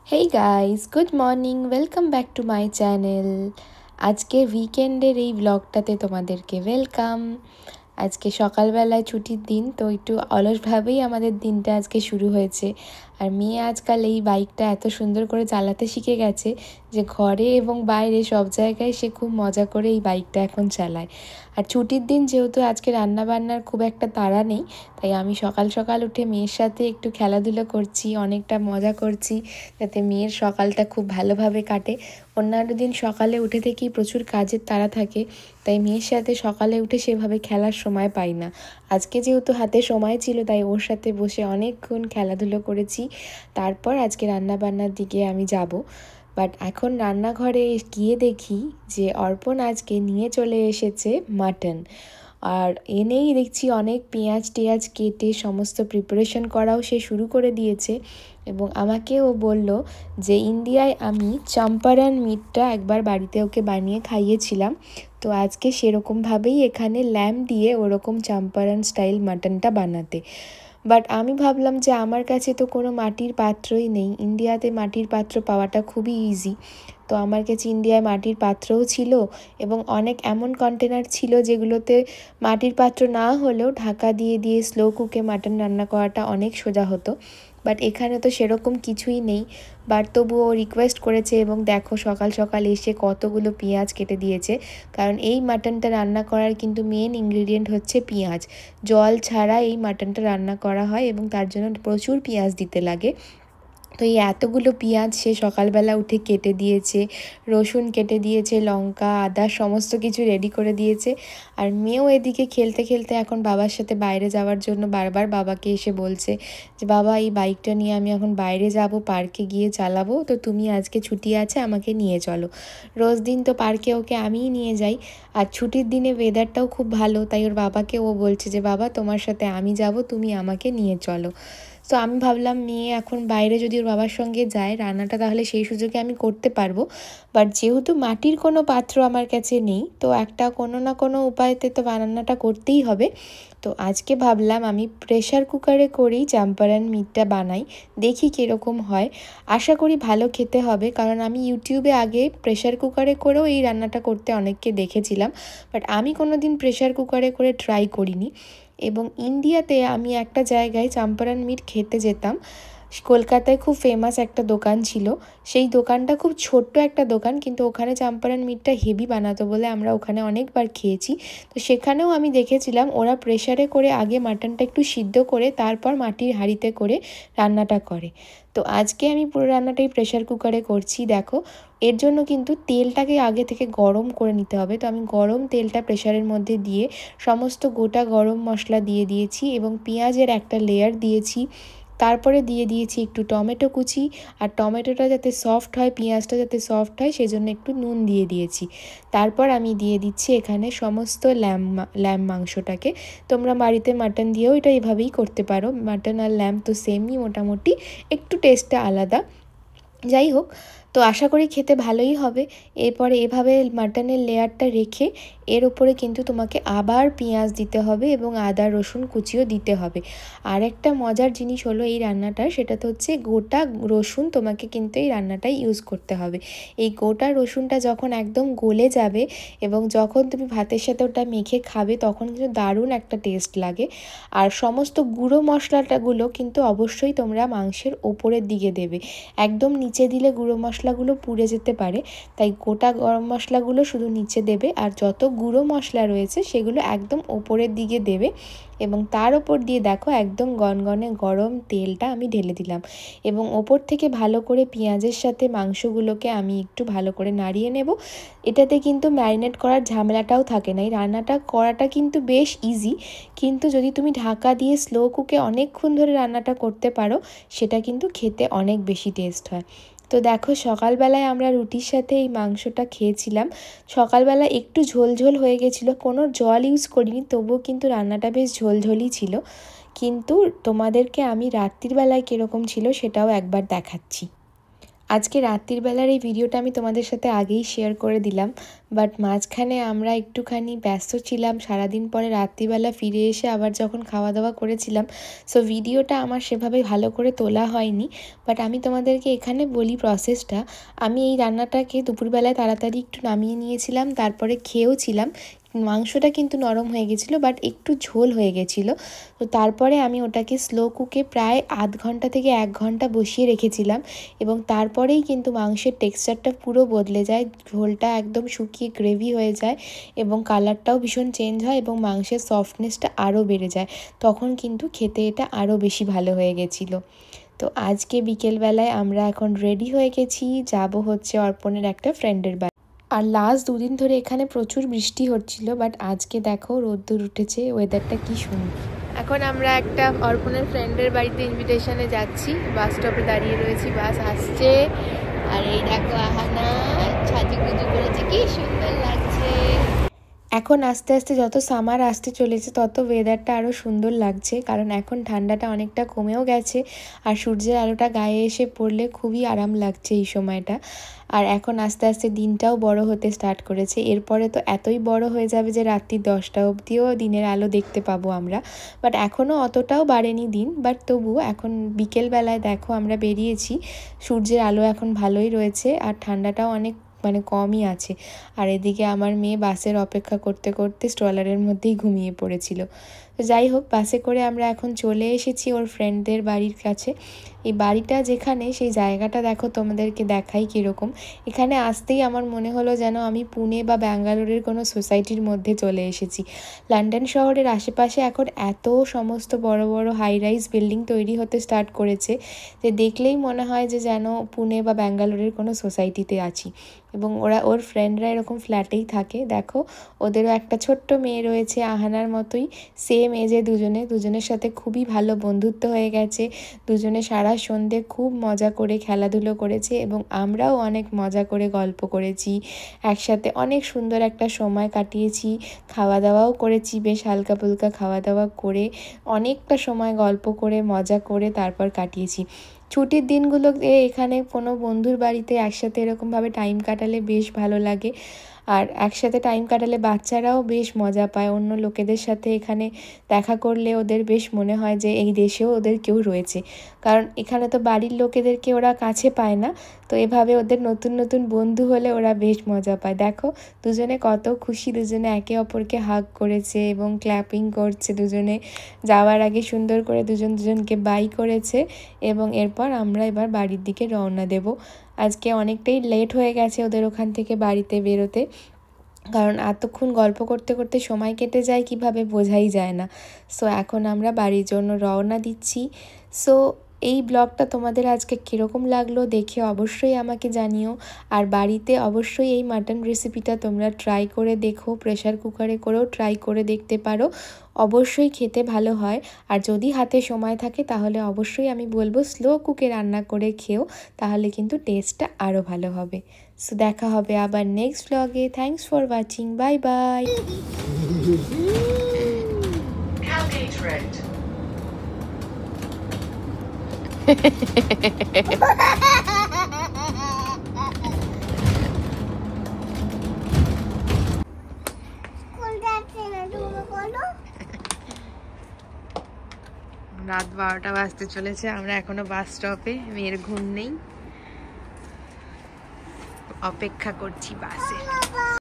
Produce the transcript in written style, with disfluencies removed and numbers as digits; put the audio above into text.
Hey guys, good morning, welcome back to my channel. আজকে উইকেন্ডের এই ব্লগটাতে তোমাদেরকে ওয়েলকাম। আজকে সকালবেলায় ছুটির দিন, তো একটু অলসভাবেই আমাদের দিনটা আজকে শুরু হয়েছে। আর মেয়ে আজকাল এই বাইকটা এত সুন্দর করে চালাতে শিখে গেছে যে ঘরে এবং বাইরে সব জায়গায় সে খুব মজা করে এই বাইকটা এখন চালায়। আর ছুটির দিন যেহেতু আজকে রান্নাবান্নার খুব একটা তাড়া নেই, তাই আমি সকাল সকাল উঠে মেয়ের সাথে একটু খেলাধুলো করছি, অনেকটা মজা করছি, যাতে মেয়ের সকালটা খুব ভালোভাবে কাটে। অন্যান্য দিন সকালে উঠে থেকেই প্রচুর কাজের তাড়া থাকে, তাই মেয়ের সাথে সকালে উঠে সেভাবে খেলার সময় পাই না। আজকে যেহেতু হাতে সময় ছিল, তাই ওর সাথে বসে অনেকক্ষণ খেলাধুলো করেছি। তারপর আজকে রান্নাবান্নার দিকে আমি যাব। বাট এখন রান্নাঘরে গিয়ে দেখি যে অর্পণ আজকে নিয়ে চলে এসেছে মাটন। আর এনেই দেখছি অনেক পেঁয়াজ টেয়াজ কেটে সমস্ত প্রিপারেশন করাও সে শুরু করে দিয়েছে। এবং আমাকেও বলল যে ইন্ডিয়ায় আমি চম্পারন মিটটা একবার বাড়িতে ওকে বানিয়ে খাইয়েছিলাম, তো আজকে সেরকমভাবেই এখানে ল্যাম্ব দিয়ে ওরকম চম্পারন স্টাইল মাটনটা বানাতে। বাট আমি ভাবলাম যে আমার কাছে তো কোনো মাটির পাত্রই নেই, ইন্ডিয়াতে মাটির পাত্র পাওয়াটা খুবই ইজি। তো আমার কাছে ইন্ডিয়ায় মাটির পাত্রও ছিল এবং অনেক এমন কন্টেনার ছিল যেগুলোতে মাটির পাত্র না হলেও ঢাকা দিয়ে দিয়ে স্লো কুকে মাটন রান্না করাটা অনেক সোজা হতো। বাট এখানে তো সেরকম কিছুই নেই। বাট তবুও রিকোয়েস্ট করেছে এবং দেখো সকাল সকাল এসে কতগুলো পেঁয়াজ কেটে দিয়েছে। কারণ এই মাটনটা রান্না করার কিন্তু মেন ইনগ্রিডিয়েন্ট হচ্ছে পেঁয়াজ। জল ছাড়া এই মাটনটা রান্না করা হয় এবং তার জন্য প্রচুর পেঁয়াজ দিতে লাগে। তো এই এতগুলো পেঁয়াজ সে সকালবেলা উঠে কেটে দিয়েছে, রসুন কেটে দিয়েছে, লঙ্কা আদা সমস্ত কিছু রেডি করে দিয়েছে। আর মেয়েও এদিকে খেলতে খেলতে এখন বাবার সাথে বাইরে যাওয়ার জন্য বারবার বাবাকে এসে বলছে যে বাবা, এই বাইকটা নিয়ে আমি এখন বাইরে যাব, পার্কে গিয়ে চালাবো, তো তুমি আজকে ছুটি আছে আমাকে নিয়ে চলো। রোজ দিন তো পার্কে ওকে আমিই নিয়ে যাই, আর ছুটির দিনে ওয়েদারটাও খুব ভালো, তাই ওর বাবাকে ও বলছে যে বাবা তোমার সাথে আমি যাব, তুমি আমাকে নিয়ে চলো। তো আমি ভাবলাম মেয়ে এখন বাইরে যদি ওর বাবার সঙ্গে যায় রান্নাটা তাহলে সেই সুযোগে আমি করতে পারবো। বাট যেহেতু মাটির কোনো পাত্র আমার কাছে নেই, তো একটা কোনো না কোনো উপায়তে তো রান্নাটা করতেই হবে। তো আজকে ভাবলাম আমি প্রেশার কুকারে করেই চম্পারন মিটটা বানাই, দেখি কীরকম হয়। আশা করি ভালো খেতে হবে, কারণ আমি ইউটিউবে আগে প্রেশার কুকারে করেও এই রান্নাটা করতে অনেককে দেখেছিলাম, বাট আমি কোনো দিন প্রেশার কুকারে করে ট্রাই করিনি। এবং ইন্ডিয়াতে আমি একটা জায়গায় চম্পারন মিট খেতে যেতাম, কলকাতায় খুব ফেমাস একটা দোকান ছিল। সেই দোকানটা খুব ছোট্ট একটা দোকান, কিন্তু ওখানে চম্পারন মিটটা হেভি বানাতো বলে আমরা ওখানে অনেকবার খেয়েছি। তো সেখানেও আমি দেখেছিলাম ওরা প্রেশারে করে আগে মাটনটা একটু সিদ্ধ করে তারপর মাটির হাঁড়িতে করে রান্নাটা করে। তো আজকে আমি পুরো রান্নাটাই প্রেশার কুকারে করছি। দেখো, এর জন্য কিন্তু তেলটাকে আগে থেকে গরম করে নিতে হবে। তো আমি গরম তেলটা প্রেশারের মধ্যে দিয়ে সমস্ত গোটা গরম মশলা দিয়ে দিয়েছি এবং পেঁয়াজের একটা লেয়ার দিয়েছি। তারপরে দিয়ে দিয়েছি একটু টমেটো কুচি, আর টমেটোটা যাতে সফট হয়, পেঁয়াজটা যাতে সফট হয় সেজন্য একটু নুন দিয়ে দিয়েছি। তারপর আমি দিয়ে দিচ্ছি এখানে সমস্ত ল্যাম্ব মাংসটাকে। তোমরা বাড়িতে মাটন দিয়েও এটা এভাবেই করতে পারো, মাটন আর ল্যাম্ব তো সেমই মোটামুটি, একটু টেস্টটা আলাদা। যাই হোক, তো আশা করি খেতে ভালোই হবে। এরপরে এভাবে মাটনের লেয়ারটা রেখে এর ওপরে কিন্তু তোমাকে আবার পেঁয়াজ দিতে হবে এবং আদা রসুন কুচিও দিতে হবে। আর একটা মজার জিনিস হলো এই রান্নাটার, সেটা তো হচ্ছে গোটা রসুন তোমাকে কিন্তু এই রান্নাটায় ইউজ করতে হবে। এই গোটা রসুনটা যখন একদম গলে যাবে এবং যখন তুমি ভাতের সাথে ওটা মেখে খাবে তখন কিন্তু দারুণ একটা টেস্ট লাগে। আর সমস্ত গুঁড়ো মশলাটাগুলো কিন্তু অবশ্যই তোমরা মাংসের ওপরের দিকে দেবে, একদম নিচে দিলে গুঁড়ো মশলাগুলো পুড়ে যেতে পারে। তাই গোটা গরম মশলাগুলো শুধু নিচে দেবে, আর যত গুঁড়ো মশলা রয়েছে সেগুলো একদম ওপরের দিকে দেবে। এবং তার ওপর দিয়ে দেখো একদম গনগনে গরম তেলটা আমি ঢেলে দিলাম এবং ওপর থেকে ভালো করে পেঁয়াজের সাথে মাংসগুলোকে আমি একটু ভালো করে নাড়িয়ে নেব। এটাতে কিন্তু ম্যারিনেট করার ঝামেলাটাও থাকে না, এই রান্নাটা করাটা কিন্তু বেশ ইজি। কিন্তু যদি তুমি ঢাকা দিয়ে স্লো কুকে অনেকক্ষণ ধরে রান্নাটা করতে পারো, সেটা কিন্তু খেতে অনেক বেশি টেস্ট হয়। তো দেখো, সকালবেলায় আমরা রুটির সাথে এই মাংসটা খেয়েছিলাম। সকালবেলা একটু ঝোল হয়ে গেছিলো, কোনো জল ইউজ করিনি, তবুও কিন্তু রান্নাটা বেশ ঝোলই ছিল। কিন্তু তোমাদেরকে আমি রাত্রির বেলায় কীরকম ছিল সেটাও একবার দেখাচ্ছি। আজকে রাত্রির বেলার এই ভিডিওটা আমি তোমাদের সাথে আগেই শেয়ার করে দিলাম, বাট মাঝখানে আমরা একটুখানি ব্যস্ত ছিলাম। সারাদিন পরে রাত্রিবেলা ফিরে এসে আবার যখন খাওয়া দাওয়া করেছিলাম, সো ভিডিওটা আমার সেভাবে ভালো করে তোলা হয়নি। বাট আমি তোমাদেরকে এখানে বলি প্রসেসটা। আমি এই রান্নাটাকে দুপুরবেলায় তাড়াতাড়ি একটু নামিয়ে নিয়েছিলাম, তারপরে খেয়েও ছিলাম। মাংসটা কিন্তু নরম হয়ে গেছিলো, বাট একটু ঝোল হয়ে গেছিলো। তো তারপরে আমি ওটাকে স্লো কুকে প্রায় আধ ঘন্টা থেকে 1 ঘন্টা বসিয়ে রেখেছিলাম, এবং তারপরেই কিন্তু মাংসের টেক্সচারটা পুরো বদলে যায়। ঝোলটা একদম শুকিয়ে গ্রেভি হয়ে যায় এবং কালারটাও ভীষণ চেঞ্জ হয় এবং মাংসের সফটনেসটা আরও বেড়ে যায়। তখন কিন্তু খেতে এটা আরও বেশি ভালো হয়ে গেছিলো। তো আজকে বিকেলবেলায় আমরা এখন রেডি হয়ে গেছি, যাব হচ্ছে অর্পণের একটা ফ্রেন্ডের বাড়ি। আর লাস্ট 2 দিন ধরে এখানে প্রচুর বৃষ্টি হচ্ছিল, বাট আজকে দেখো রোদ্দুর উঠেছে, ওয়েদারটা কি সুন্দর। এখন আমরা একটা অর্পণের ফ্রেন্ডের বাড়িতে ইনভিটেশনে যাচ্ছি। বাস স্টপে দাঁড়িয়ে রয়েছি, বাস আসছে। আর এই দেখো আহানা সাজুগুজু করেছে, কি সুন্দর লাগছে। এখন আস্তে আস্তে যত সামার আসতে চলেছে তত ওয়েদারটা আরও সুন্দর লাগছে, কারণ এখন ঠান্ডাটা অনেকটা কমেও গেছে আর সূর্যের আলোটা গায়ে এসে পড়লে খুবই আরাম লাগছে এই সময়টা। আর এখন আস্তে আস্তে দিনটাও বড় হতে স্টার্ট করেছে। এরপরে তো এতই বড় হয়ে যাবে যে রাত্রি 10টা অবধিও দিনের আলো দেখতে পাবো আমরা। বাট এখনও অতটাও বাড়েনি দিন, বাট তবুও এখন বিকেলবেলায় দেখো আমরা বেরিয়েছি, সূর্যের আলো এখন ভালোই রয়েছে আর ঠান্ডাটাও অনেক কমই আছে। আর এদিকে আমার মেয়ে বাসের অপেক্ষা করতে করতে স্ট্রলারের মধ্যেই ঘুমিয়ে পড়েছিল। তো যাই হোক, বাসে করে আমরা এখন চলে এসেছি ওর ফ্রেন্ডদের বাড়ির কাছে। এই বাড়িটা যেখানে, সেই জায়গাটা দেখো তোমাদেরকে দেখাই কীরকম। এখানে আসতেই আমার মনে হলো যেন আমি পুনে বা ব্যাঙ্গালোরের কোনো সোসাইটির মধ্যে চলে এসেছি। লন্ডন শহরের আশেপাশে এখন এত সমস্ত বড় বড় হাই রাইজ বিল্ডিং তৈরি হতে স্টার্ট করেছে যে দেখলেই মনে হয় যে যেন পুনে বা ব্যাঙ্গালোরের কোনো সোসাইটিতে আছি। এবং ওর ফ্রেন্ডরা এরকম ফ্ল্যাটেই থাকে। দেখো ওদেরও একটা ছোট্ট মেয়ে রয়েছে, আহানার মতোই, সেম এজে দুজনের সাথে খুবই ভালো বন্ধুত্ব হয়ে গেছে। দুজনে সারা সন্ধে খুব মজা করে খেলাধুলো করেছে এবং আমরাও অনেক মজা করে গল্প করেছি, একসাথে অনেক সুন্দর একটা সময় কাটিয়েছি। খাওয়া দাওয়াও করেছি, বেশ হালকা ফুলকা খাওয়া দাওয়া করে অনেকটা সময় গল্প করে মজা করে তারপর কাটিয়েছি। ছুটির দিনগুলোতে এখানে কোনো বন্ধুর বাড়িতে একসাথে এরকমভাবে টাইম কাটালে বেশ ভালো লাগে। আর একসাথে টাইম কাটালে বাচ্চারাও বেশ মজা পায়। অন্য লোকেদের সাথে এখানে দেখা করলে ওদের বেশ মনে হয় যে এই দেশেও ওদের কেউ রয়েছে, কারণ এখানে তো বাড়ির লোকেদেরকে ওরা কাছে পায় না। তো এভাবে ওদের নতুন নতুন বন্ধু হলে ওরা বেশ মজা পায়। দেখো দুজনে কত খুশি, দুজনে একে অপরকে হাগ করেছে এবং ক্ল্যাপিং করছে। দুজনে যাওয়ার আগে সুন্দর করে দুজনকে বাই করেছে এবং এরপর আমরা এবার বাড়ির দিকে রওনা দেব। আজকে অনেকটাই লেট হয়ে গেছে ওদের ওখান থেকে বাড়িতে বেরোতে, কারণ এতক্ষণ গল্প করতে করতে সময় কেটে যায় কিভাবে বোঝাই যায় না। সো এখন আমরা বাড়ির জন্য রওনা দিচ্ছি। সো এই ব্লগটা তোমাদের আজকে কীরকম লাগলো দেখে অবশ্যই আমাকে জানিও। আর বাড়িতে অবশ্যই এই মাটন রেসিপিটা তোমরা ট্রাই করে দেখো, প্রেশার কুকারে করেও ট্রাই করে দেখতে পারো, অবশ্যই খেতে ভালো হয়। আর যদি হাতে সময় থাকে তাহলে অবশ্যই আমি বলবো স্লো কুকে রান্না করে খেও, তাহলে কিন্তু টেস্টটা আরও ভালো হবে। সো দেখা হবে আবার নেক্সট ব্লগে। Thanks for watching, bye bye. রাত 12টা বাজতে চলেছে, আমরা এখনো বাস স্টপে, মেয়ের ঘুম নেই, অপেক্ষা করছি বাসে।